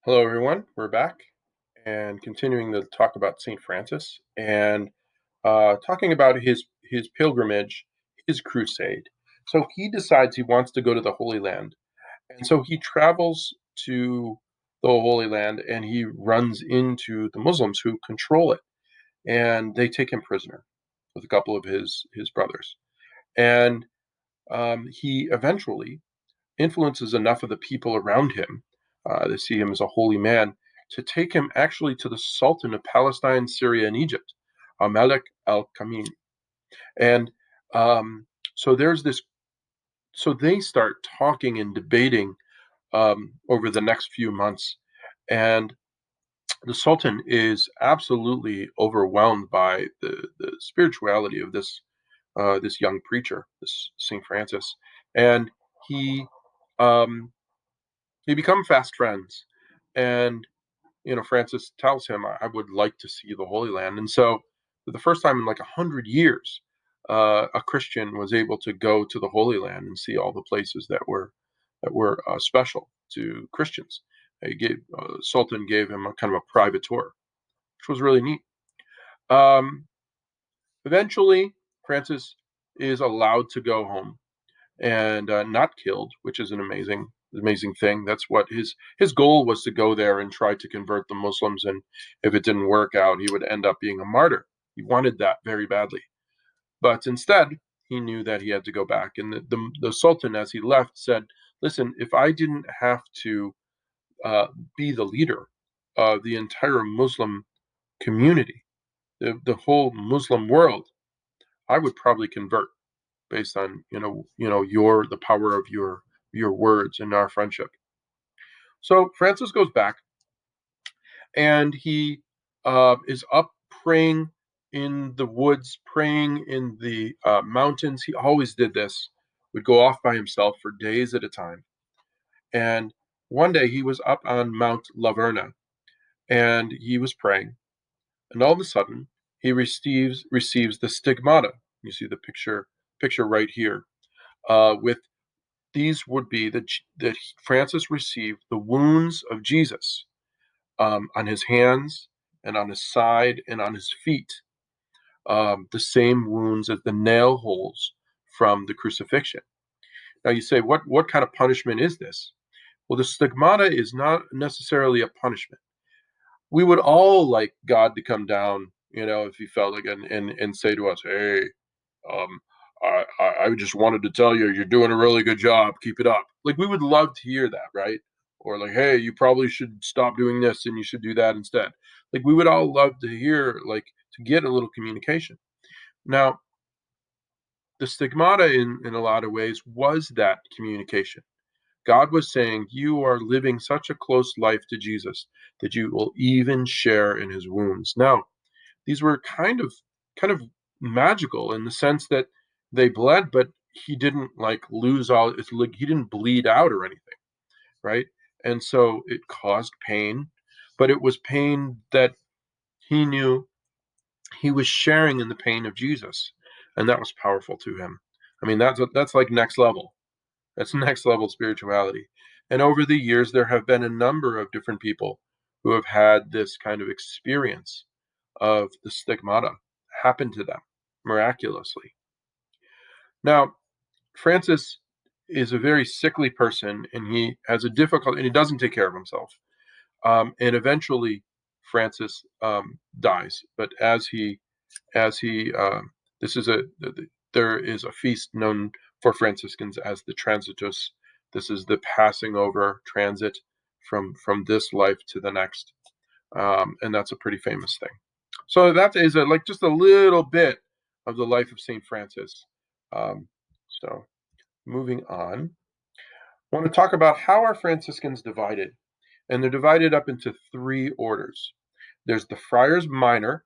Hello, everyone. We're back and continuing to talk about St. Francis and talking about his pilgrimage, his crusade. So he decides he wants to go to the Holy Land, and so he travels to the Holy Land and he runs into the Muslims who control it, and they take him prisoner with a couple of his brothers, and he eventually influences enough of the people around him to see him as a holy man to take him actually to the Sultan of Palestine, Syria, and Egypt, Malik al-Kamim. And so there's this. So they start talking and debating over the next few months, and the Sultan is absolutely overwhelmed by the spirituality of this young preacher, this Saint Francis, and he um, they become fast friends. And Francis tells him, I would like to see the Holy Land. And so, for the first time in like 100 years, a Christian was able to go to the Holy Land and see all the places that were special to Christians. Sultan gave him a kind of a private tour, which was really neat. Um, Eventually, Francis is allowed to go home and not killed, which is an amazing thing. That's what his goal was, to go there and try to convert the Muslims, and if it didn't work out, he would end up being a martyr. He wanted that very badly, but instead he knew that he had to go back. And the Sultan, as he left, said, "Listen, if I didn't have to uh, be the leader of the entire Muslim community, the whole Muslim world, I would probably convert." Based on your the power of your words and our friendship. So Francis goes back and he is up praying in the woods, praying in the mountains. He always did this. Would go off by himself for days at a time. And one day he was up on Mount Laverna and he was praying, and all of a sudden he receives the stigmata. You see the picture right here, with these would be that Francis received the wounds of Jesus on his hands and on his side and on his feet, the same wounds as the nail holes from the crucifixion. Now you say, what kind of punishment is this? Well, the stigmata is not necessarily a punishment. We would all like God to come down, if he felt like, and say to us, "Hey, um, I just wanted to tell you, you're doing a really good job. Keep it up." Like, we would love to hear that, right? Or like, "Hey, you probably should stop doing this and you should do that instead." Like, we would all love to hear, like, to get a little communication. Now, the stigmata in a lot of ways was that communication. God was saying, you are living such a close life to Jesus that you will even share in his wounds. Now, these were kind of magical in the sense that they bled, but he didn't like lose all. It's like he didn't bleed out or anything, right? And so it caused pain, but it was pain that he knew he was sharing in the pain of Jesus, and that was powerful to him. I mean, that's like next level. That's next level spirituality. And over the years, there have been a number of different people who have had this kind of experience of the stigmata happen to them miraculously. Now, Francis is a very sickly person, and he has a difficult, and he doesn't take care of himself. And eventually, Francis dies. But as he, this is there is a feast known for Franciscans as the Transitus. This is the passing over transit from this life to the next, and that's a pretty famous thing. So that is like just a little bit of the life of Saint Francis. So moving on, I want to talk about how are Franciscans divided, and they're divided up into three orders. There's the Friars Minor,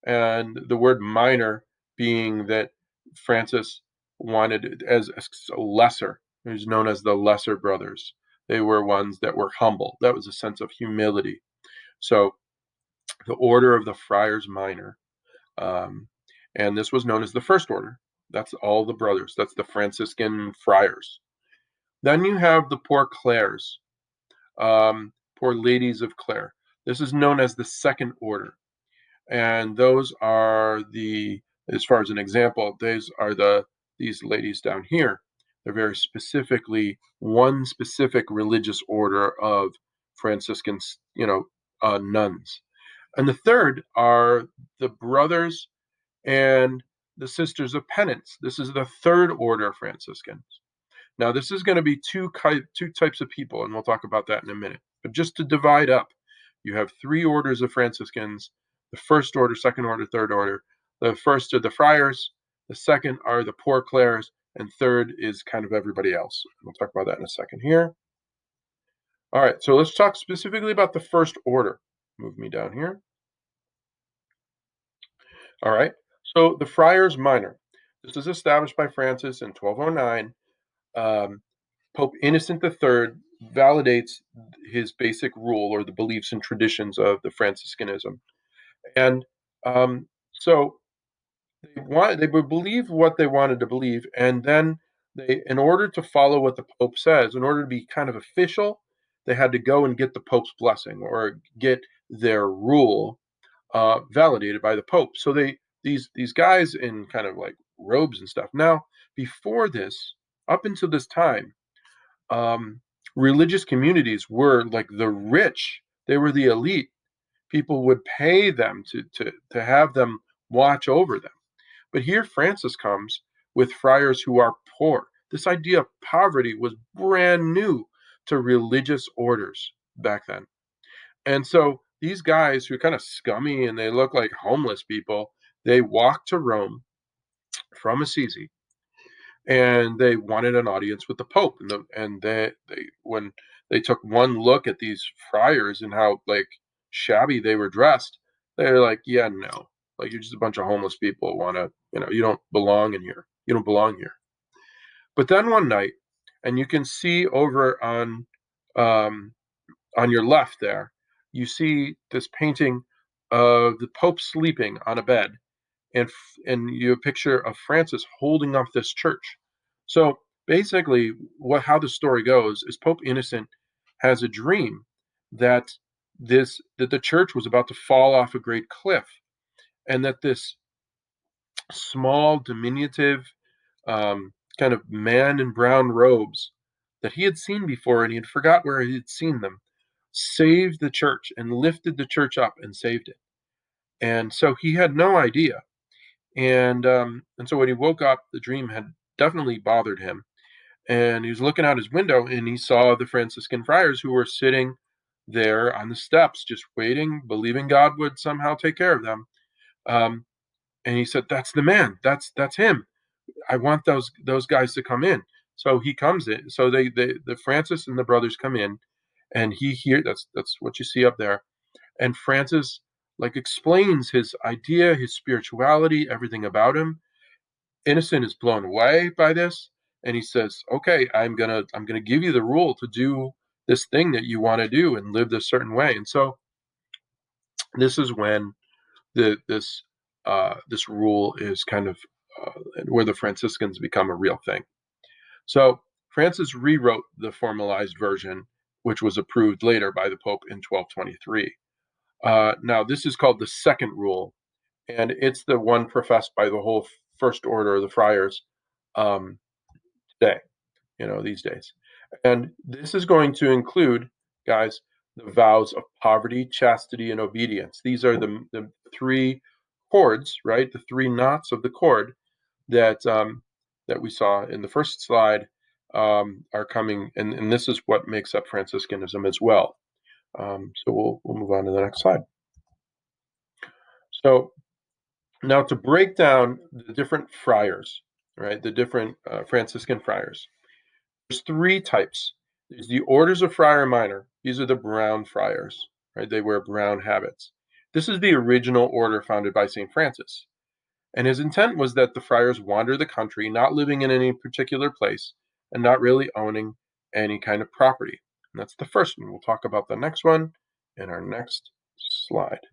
and the word minor being that Francis wanted as a lesser, who's known as the lesser brothers. They were ones that were humble. That was a sense of humility. So the order of the Friars Minor, um, and this was known as the First Order. That's all the brothers. That's the Franciscan friars. Then you have the Poor Clares. Poor Ladies of Clare. This is known as the Second Order, and those are as far as an example, these ladies down here. They're very specifically one specific religious order of Franciscans, nuns. And the third are the Brothers and the Sisters of Penance. This is the third order of Franciscans. Now, this is going to be two types of people, and we'll talk about that in a minute. But just to divide up, you have three orders of Franciscans: the first order, second order, third order. The first are the friars, the second are the poor clares, and third is kind of everybody else. We'll talk about that in a second here. All right, so let's talk specifically about the first order. Move me down here. All right, so the Friars Minor. This is established by Francis in 1209. Pope Innocent III validates his basic rule or the beliefs and traditions of the Franciscanism. And so they would believe what they wanted to believe, and then in order to follow what the Pope says, in order to be kind of official, they had to go and get the Pope's blessing or get their rule validated by the Pope. So these guys in kind of like robes and stuff. Now, before this, up until this time, um, religious communities were like the rich. They were the elite. People would pay them to have them watch over them. But here Francis comes with friars who are poor. This idea of poverty was brand new to religious orders back then. And so these guys who are kind of scummy and they look like homeless people, they walk to Rome from Assisi and they wanted an audience with the Pope. And they when they took one look at these friars and how like shabby they were dressed, they're like, yeah, no, like you're just a bunch of homeless people. You don't belong in here. You don't belong here. But then one night, and you can see over um, on your left there, you see this painting of the Pope sleeping on a bed, and you have a picture of Francis holding up this church. So basically, how the story goes is Pope Innocent has a dream that that the church was about to fall off a great cliff, and that this small, diminutive, kind of man in brown robes that he had seen before, and he had forgot where he had seen them, saved the church and lifted the church up and saved it. And so he had no idea. And so when he woke up, the dream had definitely bothered him. And he was looking out his window and he saw the Franciscan friars who were sitting there on the steps, just waiting, believing God would somehow take care of them. Um, and he said, "That's the man. That's him. I want those guys to come in." So he comes in. So the Francis and the brothers come in, and that's what you see up there. And Francis like explains his idea, his spirituality, everything about him. Innocent is blown away by this, and he says, "Okay, I'm gonna give you the rule to do this thing that you want to do and live this certain way." And so this is when this rule is kind of where the Franciscans become a real thing. So Francis rewrote the formalized version, which was approved later by the Pope in 1223. Now, this is called the Second Rule, and it's the one professed by the whole First Order of the Friars um, today, these days. And this is going to include, guys, the vows of poverty, chastity, and obedience. These are the three chords, right? The three knots of the cord that we saw in the first slide are coming, and this is what makes up Franciscanism as well. So we'll move on to the next slide. So now to break down the different friars, right? The different Franciscan friars. There's three types. There's the orders of Friar Minor. These are the brown friars, right? They wear brown habits. This is the original order founded by St. Francis. And his intent was that the friars wander the country, not living in any particular place and not really owning any kind of property. And that's the first one. We'll talk about the next one in our next slide.